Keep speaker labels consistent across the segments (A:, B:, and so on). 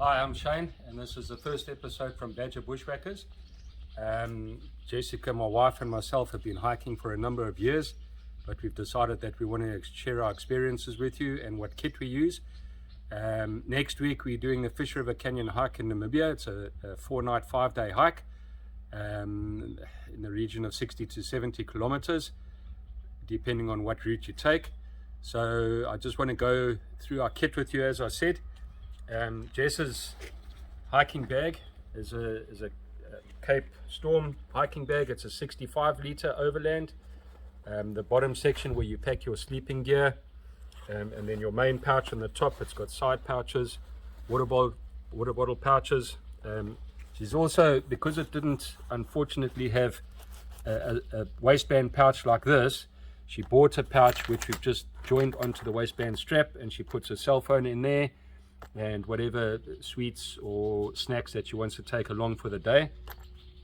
A: Hi, I'm Shane, and this is the first episode from Badger Bushwhackers. Jessica, my wife, and myself have been hiking for a number of years, but we've decided that we want to share our experiences with you and what kit we use. Next week, we're doing the Fish River Canyon hike in Namibia. It's a 4-night, 5-day hike in the region of 60 to 70 kilometers, depending on what route you take. So I just want to go through our kit with you, as I said. Jess's hiking bag is a Cape Storm hiking bag. It's a 65-litre overland. The bottom section where you pack your sleeping gear, and then your main pouch on the top. It's got side pouches, water bottle pouches. She's also, because it didn't unfortunately have a waistband pouch like this, she bought a pouch which we've just joined onto the waistband strap, and she puts her cell phone in there and whatever sweets or snacks that she wants to take along for the day,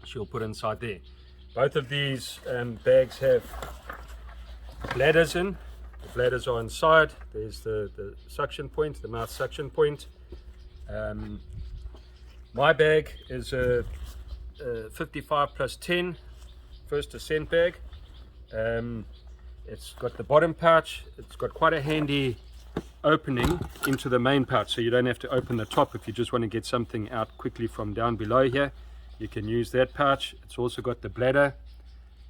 A: she'll put inside there. Both of these bags have bladders in. The bladders are inside. There's the suction point, the mouth suction point. My bag is a 55 plus 10 first ascent bag. It's got the bottom pouch. It's got quite a handy opening into the main pouch, so you don't have to open the top. If you just want to get something out quickly from down below here, you can use that pouch. It's also got the bladder.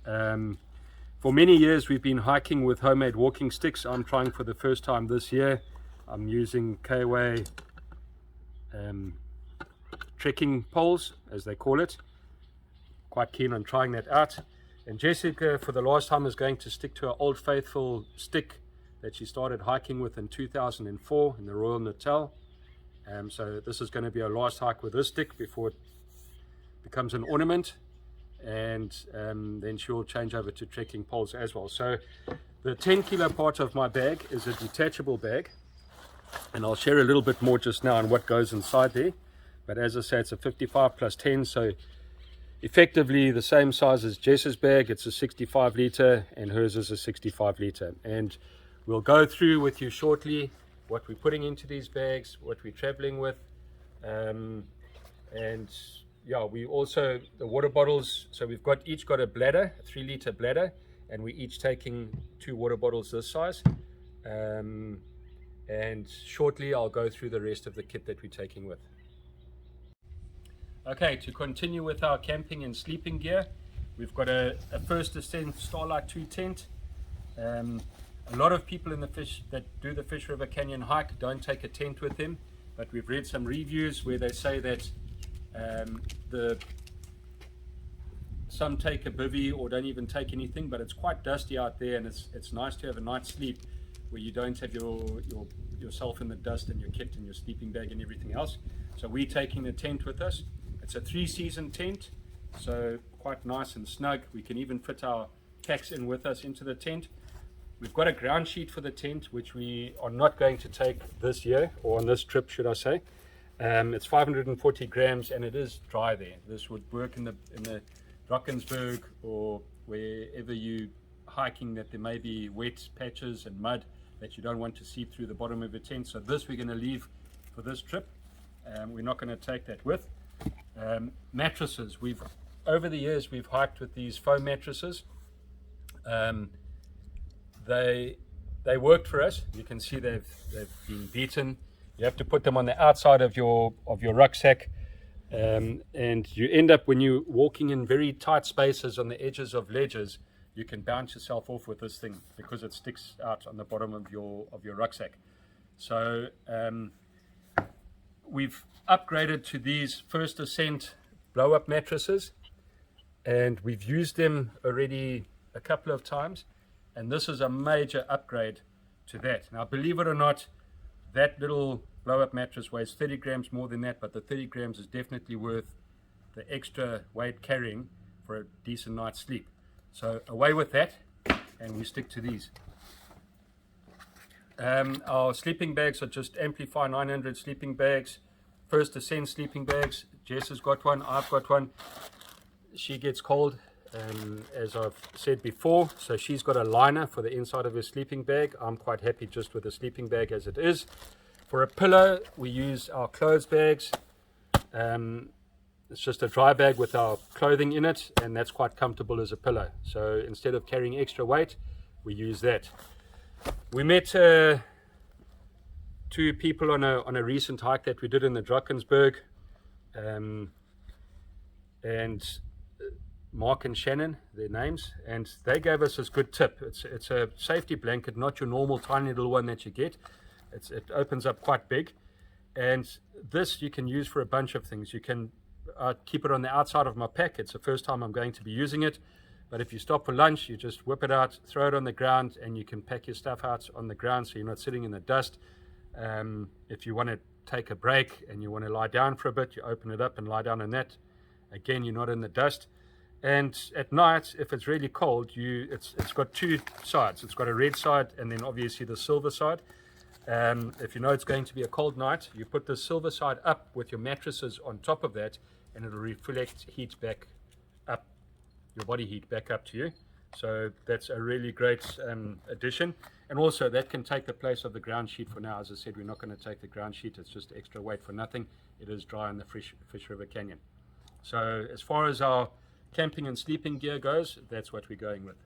A: For many years we've been hiking with homemade walking sticks. I'm trying for the first time this year. I'm using KW trekking poles, as they call it. Quite keen on trying that out. And Jessica, for the last time, is going to stick to her old faithful stick that she started hiking with in 2004 in the Royal Natal. So this is going to be our last hike with this stick before it becomes an ornament, and then she will change over to trekking poles as well. So the 10-kilo part of my bag is a detachable bag, and I'll share a little bit more just now on what goes inside there. But as I say, it's a 55 plus 10, so effectively the same size as Jess's bag. It's a 65 litre and hers is a 65 litre. And we'll go through with you shortly what we're putting into these bags, what we're traveling with, and yeah, we also, the water bottles, so we've each got a bladder, a 3-litre bladder, and we're each taking 2 water bottles this size. And shortly I'll go through the rest of the kit that we're taking with. Okay, to continue with our camping and sleeping gear, we've got a first ascent Starlight 2 tent. A lot of people that do the Fish River Canyon hike don't take a tent with them, but we've read some reviews where they say that some take a bivvy or don't even take anything, but it's quite dusty out there, and it's nice to have a night's sleep where you don't have yourself in the dust and your kit and your sleeping bag and everything else. So we're taking the tent with us. It's a 3-season tent, so quite nice and snug. We can even fit our packs in with us into the tent. We've got a ground sheet for the tent, which we are not going to take this year, or on this trip, should I say. It's 540 grams, and it is dry there. This would work in the Drakensberg or wherever you hiking that there may be wet patches and mud that you don't want to seep through the bottom of your tent. So this we're going to leave for this trip. We're not going to take that with. Mattresses. Over the years we've hiked with these foam mattresses. They worked for us. You can see they've been beaten. You have to put them on the outside of your rucksack, and you end up, when you're walking in very tight spaces on the edges of ledges, you can bounce yourself off with this thing because it sticks out on the bottom of your rucksack. So we've upgraded to these first ascent blow-up mattresses, and we've used them already a couple of times, and this is a major upgrade to that. Now, believe it or not, that little blow-up mattress weighs 30 grams more than that, but the 30 grams is definitely worth the extra weight carrying for a decent night's sleep. So away with that, and we stick to these. Our sleeping bags are just Amplify 900 sleeping bags, first ascent sleeping bags. Jess has got one, I've got one. She gets cold, as I've said before, so she's got a liner for the inside of her sleeping bag. I'm quite happy just with the sleeping bag as it is. For a pillow, we use our clothes bags. It's just a dry bag with our clothing in it, and that's quite comfortable as a pillow. So instead of carrying extra weight, we use that. We met two people on a recent hike that we did in the Drakensberg, and Mark and Shannon, their names, and they gave us this good tip. It's a safety blanket, not your normal tiny little one that you get. It opens up quite big, and this you can use for a bunch of things. You can keep it on the outside of my pack. It's the first time I'm going to be using it, but if you stop for lunch, you just whip it out, throw it on the ground, and you can pack your stuff out on the ground so you're not sitting in the dust. If you want to take a break and you want to lie down for a bit, you open it up and lie down on that. Again, you're not in the dust. And at night, if it's really cold, it's got two sides. It's got a red side and then obviously the silver side. If you know it's going to be a cold night, you put the silver side up with your mattresses on top of that, and it'll reflect heat back up, your body heat back up to you. So that's a really great addition. And also that can take the place of the ground sheet for now. As I said, we're not going to take the ground sheet. It's just extra weight for nothing. It is dry in the Fish River Canyon. So as far as our camping and sleeping gear goes, that's what we're going with.